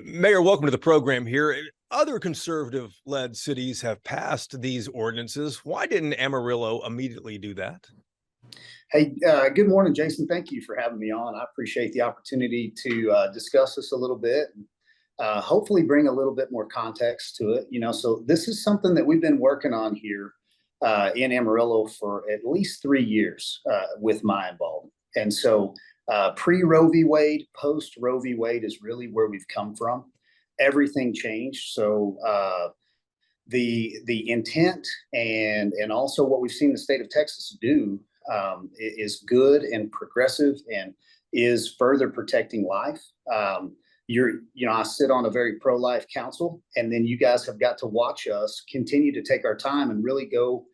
Mayor, welcome to the program here. Other conservative-led cities have passed these ordinances. Why didn't Amarillo immediately do that? Hey, good morning, Jason. Thank you for having me on. I appreciate the opportunity to discuss this a little bit and hopefully bring a little bit more context to it. So this is something that we've been working on here in Amarillo for at least 3 years with my involvement. And so pre-Roe v. Wade, post-Roe v. Wade is really where we've come from. Everything changed. So the intent and also what we've seen the state of Texas do is good and progressive and is further protecting life. I sit on a very pro-life council, and then you guys have got to watch us continue to take our time and really go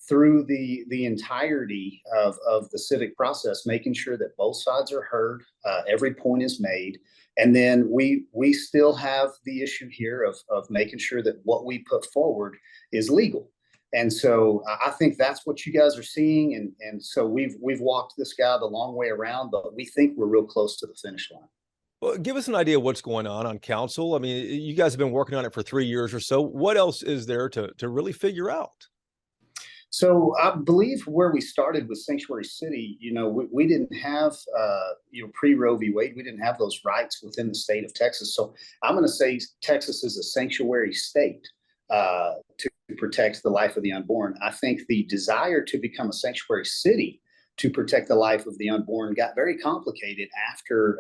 through the entirety of the civic process, making sure that both sides are heard, every point is made. And then we still have the issue here of making sure that what we put forward is legal. And so I think that's what you guys are seeing. And so we've walked this guy the long way around, but we think we're real close to the finish line. Well, give us an idea of what's going on council. I mean, you guys have been working on it for 3 years or so. What else is there to really figure out? So I believe where we started with Sanctuary City, we didn't have, pre-Roe v. Wade, we didn't have those rights within the state of Texas. So I'm going to say Texas is a sanctuary state to protect the life of the unborn. I think the desire to become a sanctuary city to protect the life of the unborn got very complicated after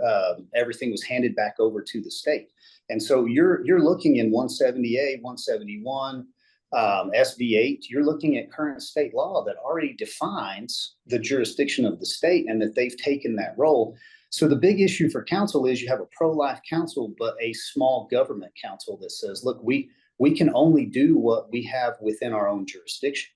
everything was handed back over to the state. And so you're looking in 170A, 171, SB8, you're looking at current state law that already defines the jurisdiction of the state and that they've taken that role. So the big issue for council is you have a pro-life council, but a small government council that says, look, we can only do what we have within our own jurisdiction.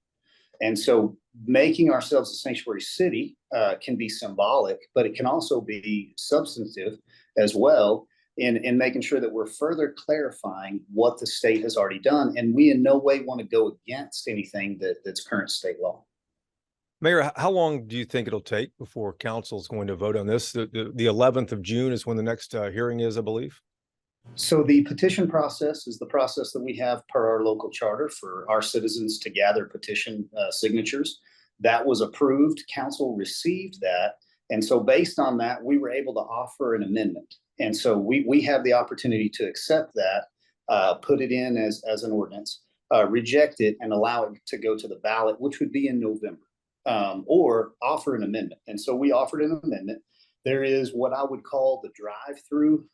And so making ourselves a sanctuary city can be symbolic, but it can also be substantive as well in making sure that we're further clarifying what the state has already done. And we in no way want to go against anything that's current state law. Mayor, how long do you think it'll take before council is going to vote on this? The 11th of June is when the next hearing is, I believe. So the petition process is the process that we have per our local charter for our citizens to gather petition signatures. That was approved. Council received that. And so based on that, we were able to offer an amendment. And so we have the opportunity to accept that, put it in as an ordinance, reject it, and allow it to go to the ballot, which would be in November, or offer an amendment. And so we offered an amendment. There is what I would call the drive-through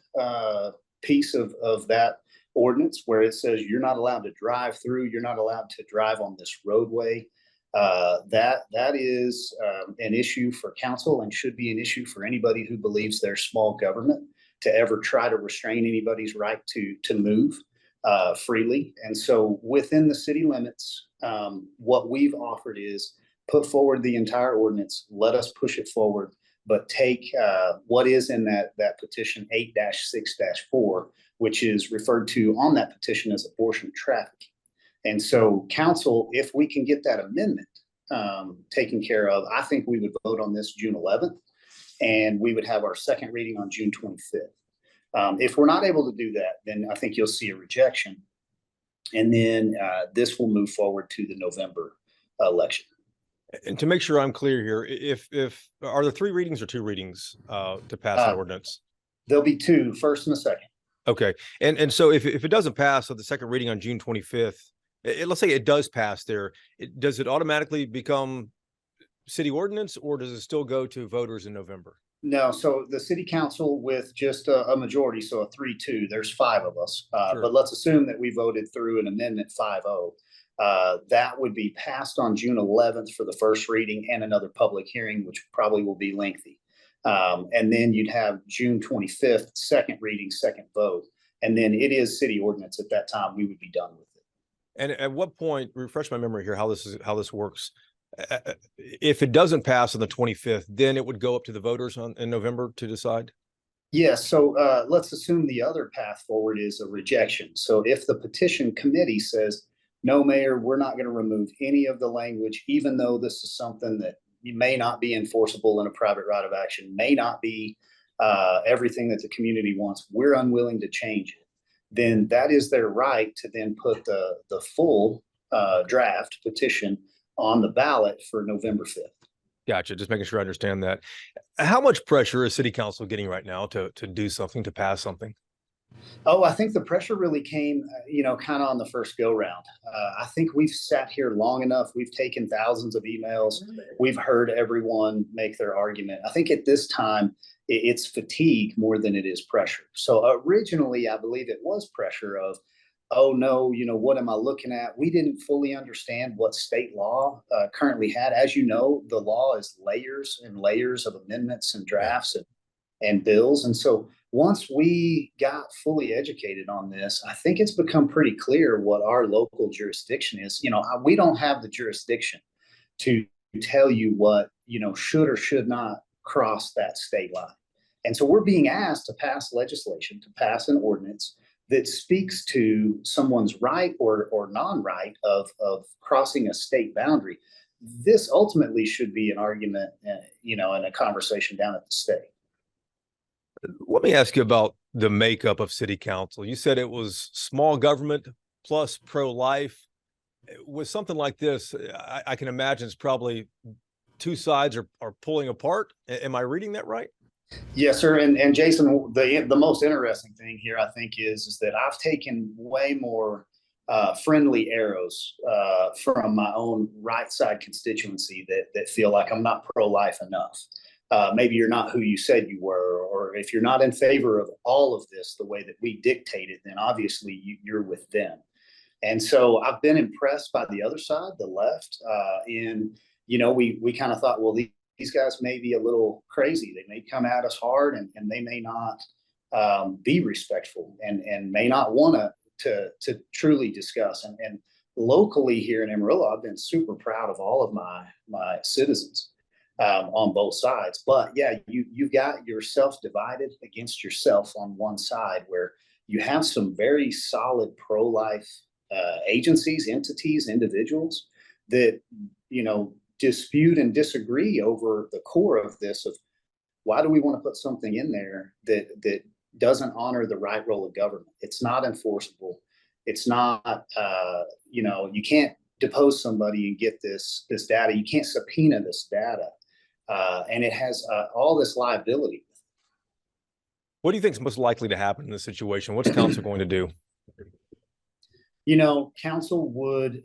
piece of that ordinance where it says you're not allowed to drive through, you're not allowed to drive on this roadway. That is an issue for council and should be an issue for anybody who believes they're small government to ever try to restrain anybody's right to move freely. And so within the city limits, what we've offered is put forward the entire ordinance, let us push it forward, but take what is in that petition 8-6-4, which is referred to on that petition as abortion trafficking. And so council, if we can get that amendment taken care of, I think we would vote on this June 11th, and we would have our second reading on June 25th. If we're not able to do that, then I think you'll see a rejection. And then this will move forward to the November election. And to make sure I'm clear here, if are there 3 readings or 2 readings to pass an ordinance? There'll be 2, first and a second. Okay. And so if it doesn't pass on the second reading on June 25th, let's say it does pass there, does it automatically become city ordinance, or does it still go to voters in November? No, so the city council with just a majority, so a 3-2, there's 5 of us. Sure. But let's assume that we voted through an amendment 5-0. That would be passed on June 11th for the first reading and another public hearing, which probably will be lengthy. And then you'd have June 25th, second reading, second vote. And then it is city ordinance at that time. We would be done with it. And at what point, refresh my memory here, how this works. If it doesn't pass on the 25th, then it would go up to the voters in November to decide? Yes. So let's assume the other path forward is a rejection. So if the petition committee says, no, Mayor, we're not going to remove any of the language, even though this is something that may not be enforceable in a private right of action, may not be everything that the community wants, we're unwilling to change it, then that is their right to then put the full draft petition on the ballot for November 5th. Gotcha. Just making sure I understand that. How much pressure is city council getting right now to do something, to pass something? Oh, I think the pressure really came, kind of on the first go round. I think we've sat here long enough. We've taken thousands of emails. We've heard everyone make their argument. I think at this time, it's fatigue more than it is pressure. So originally, I believe it was pressure of, oh no, what am I looking at? We didn't fully understand what state law currently had. As you know, the law is layers and layers of amendments and drafts and bills. And so once we got fully educated on this, I think it's become pretty clear what our local jurisdiction is. We don't have the jurisdiction to tell you what, should or should not cross that state line. And so we're being asked to pass legislation, to pass an ordinance that speaks to someone's right or non-right of crossing a state boundary. This ultimately should be an argument, and a conversation down at the state. Let me ask you about the makeup of city council. You said it was small government plus pro-life. With something like this, I can imagine it's probably two sides are pulling apart. Am I reading that right? Yes, sir. And Jason, the most interesting thing here, I think, is that I've taken way more friendly arrows from my own right side constituency that feel like I'm not pro-life enough. Maybe you're not who you said you were, or if you're not in favor of all of this the way that we dictate it, then obviously you're with them. And so I've been impressed by the other side, the left. We kind of thought, well, these guys may be a little crazy. They may come at us hard, and they may not be respectful and may not want to truly discuss. And locally here in Amarillo, I've been super proud of all of my citizens on both sides. But yeah, you've got yourself divided against yourself on one side, where you have some very solid pro-life agencies, entities, individuals that dispute and disagree over the core of this, of why do we want to put something in there that doesn't honor the right role of government. It's not enforceable. It's not you can't depose somebody and get this data. You can't subpoena this data, and it has all this liability. What do you think is most likely to happen in this situation? What's council going to do? Council would,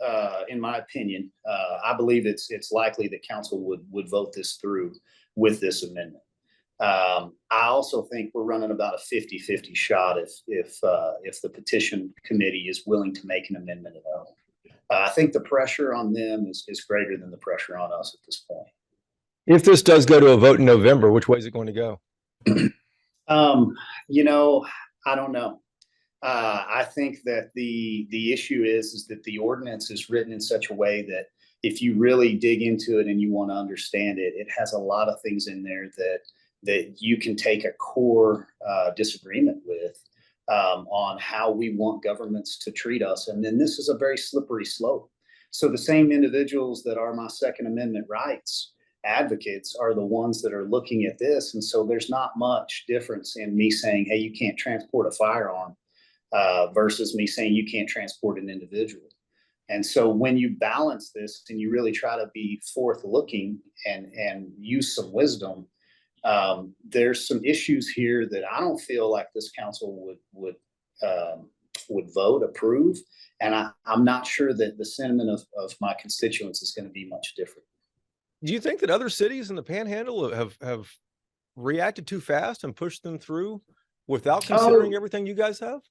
in my opinion, I believe it's likely that council would vote this through with this amendment. I also think we're running about a 50-50 shot if the petition committee is willing to make an amendment at all. I think the pressure on them is greater than the pressure on us at this point. If this does go to a vote in November, which way is it going to go? I don't know. I think that the issue is that the ordinance is written in such a way that if you really dig into it and you want to understand it, it has a lot of things in there that you can take a core disagreement with on how we want governments to treat us. And then this is a very slippery slope. So the same individuals that are my Second Amendment rights advocates are the ones that are looking at this. And so there's not much difference in me saying, hey, you can't transport a firearm versus me saying you can't transport an individual. And so when you balance this and you really try to be forth looking and use some wisdom, there's some issues here that I don't feel like this council would vote approve. And I'm not sure that the sentiment of my constituents is going to be much different. Do you think that other cities in the Panhandle have reacted too fast and pushed them through without considering everything you guys have?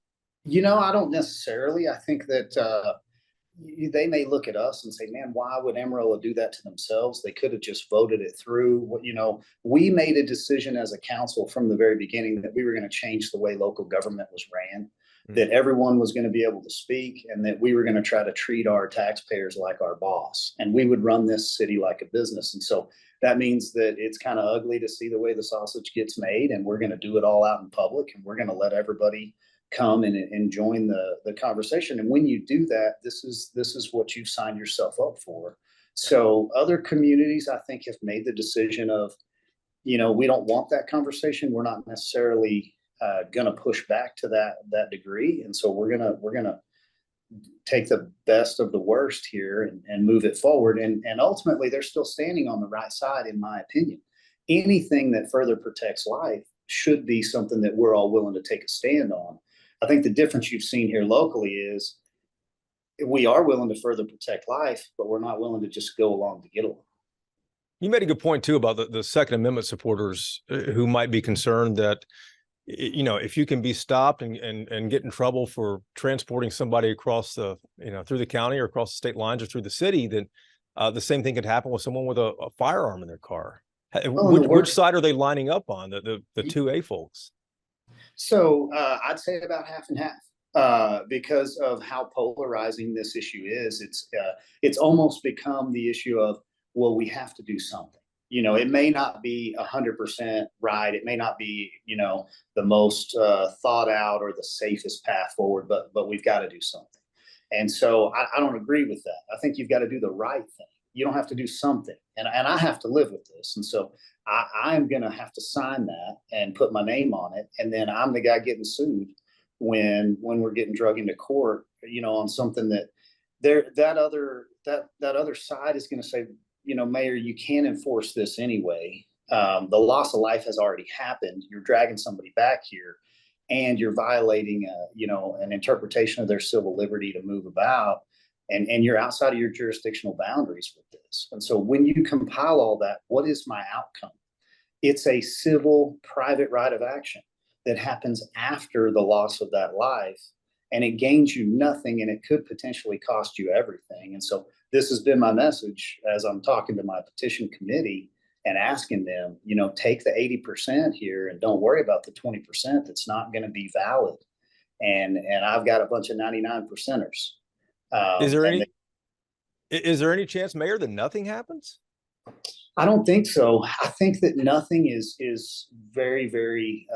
I don't necessarily. I think that they may look at us and say, man, why would Amarillo do that to themselves? They could have just voted it through. We made a decision as a council from the very beginning that we were going to change the way local government was ran, that everyone was going to be able to speak, and that we were going to try to treat our taxpayers like our boss. And we would run this city like a business. And so that means that it's kind of ugly to see the way the sausage gets made, and we're going to do it all out in public, and we're going to let everybody come and join the conversation. And when you do that, this is what you've signed yourself up for. So other communities, I think, have made the decision of, we don't want that conversation. We're not necessarily going to push back to that degree. And so we're going to take the best of the worst here and move it forward. And ultimately, they're still standing on the right side, in my opinion. Anything that further protects life should be something that we're all willing to take a stand on. I think the difference you've seen here locally is we are willing to further protect life, but we're not willing to just go along to get along. You made a good point, too, about the Second Amendment supporters who might be concerned that, if you can be stopped and get in trouble for transporting somebody across through the county or across the state lines or through the city, then the same thing could happen with someone with a firearm in their car. Which side are they lining up on, the 2A folks? So I'd say about half and half, because of how polarizing this issue is. It's almost become the issue of, well, we have to do something. It may not be 100% right. It may not be, the most thought out or the safest path forward, but we've got to do something. And so I don't agree with that. I think you've got to do the right thing. You don't have to do something. And I have to live with this. And so I'm going to have to sign that and put my name on it. And then I'm the guy getting sued when we're getting drug into court, on something that that other side is going to say, Mayor, you can't enforce this anyway. The loss of life has already happened. You're dragging somebody back here, and you're violating, an interpretation of their civil liberty to move about, and you're outside of your jurisdictional boundaries with this. And so when you compile all that, what is my outcome? It's a civil private right of action that happens after the loss of that life, and it gains you nothing, and it could potentially cost you everything. And so this has been my message as I'm talking to my petition committee and asking them, take the 80% here and don't worry about the 20% that's not going to be valid. And I've got a bunch of 99 percenters. Is there any chance, Mayor, that nothing happens? I don't think so. I think that nothing is very, very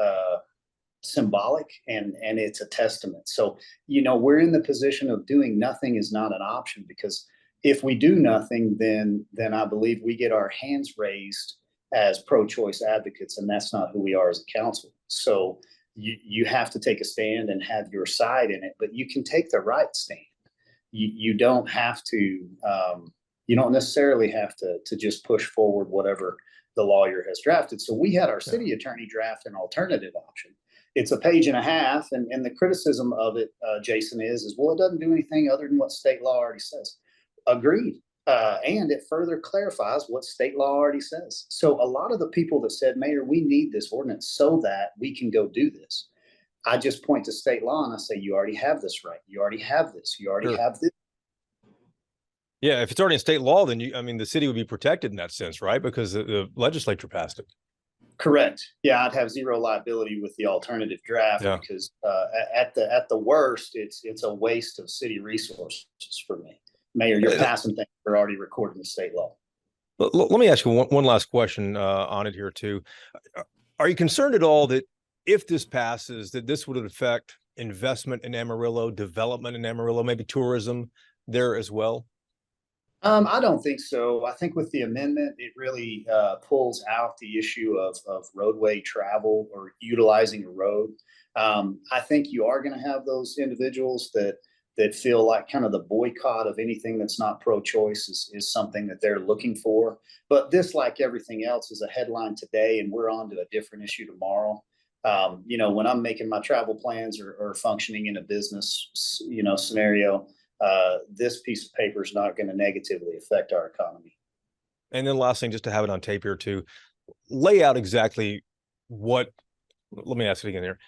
symbolic, and it's a testament. So, we're in the position of doing nothing is not an option, because if we do nothing, then I believe we get our hands raised as pro-choice advocates, and that's not who we are as a council. So you have to take a stand and have your side in it, but you can take the right stand. You don't have to. You don't necessarily have to just push forward whatever the lawyer has drafted. So we had our city attorney draft an alternative option. It's a page and a half, and the criticism of it, Jason, is well, it doesn't do anything other than what state law already says. Agreed. And it further clarifies what state law already says. So a lot of the people that said, Mayor, we need this ordinance so that we can go do this, I just point to state law and I say, you already have this right. You already have this. You already have this. Yeah, if it's already in state law, then the city would be protected in that sense, right? Because the legislature passed it. Correct. Yeah, I'd have zero liability with the alternative draft, because at the worst, it's a waste of city resources for me. Mayor, you're passing things that are already recorded in state law. Let me ask you one last question on it here too. Are you concerned at all that if this passes, that this would affect investment in Amarillo, development in Amarillo, maybe tourism there as well? I don't think so. I think with the amendment, it really pulls out the issue of roadway travel or utilizing a road. I think you are going to have those individuals that feel like kind of the boycott of anything that's not pro-choice is something that they're looking for. But this, like everything else, is a headline today, and we're on to a different issue tomorrow. When I'm making my travel plans or functioning in a business, scenario, this piece of paper is not going to negatively affect our economy. And then last thing, just to have it on tape here too, lay out exactly let me ask it again here.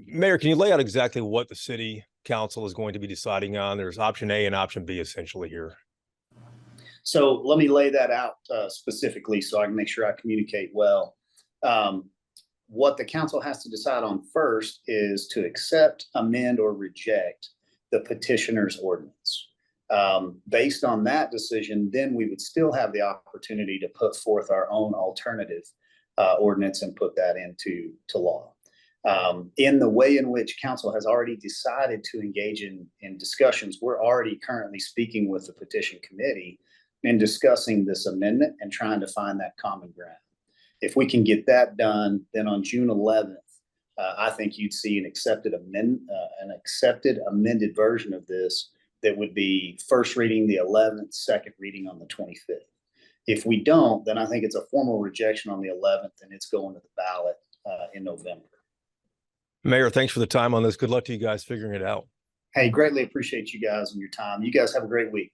Mayor, can you lay out exactly what the city council is going to be deciding on? There's option A and option B essentially here. So let me lay that out specifically so I can make sure I communicate well. What the council has to decide on first is to accept, amend, or reject the petitioner's ordinance. Based on that decision, then we would still have the opportunity to put forth our own alternative ordinance and put that into law. In the way in which council has already decided to engage in discussions, we're already currently speaking with the petition committee and discussing this amendment and trying to find that common ground. If we can get that done, then on June 11th, I think you'd see an accepted amended version of this that would be first reading the 11th, second reading on the 25th. If we don't, then I think it's a formal rejection on the 11th, and it's going to the ballot in November. Mayor, thanks for the time on this. Good luck to you guys figuring it out. Hey, greatly appreciate you guys and your time. You guys have a great week.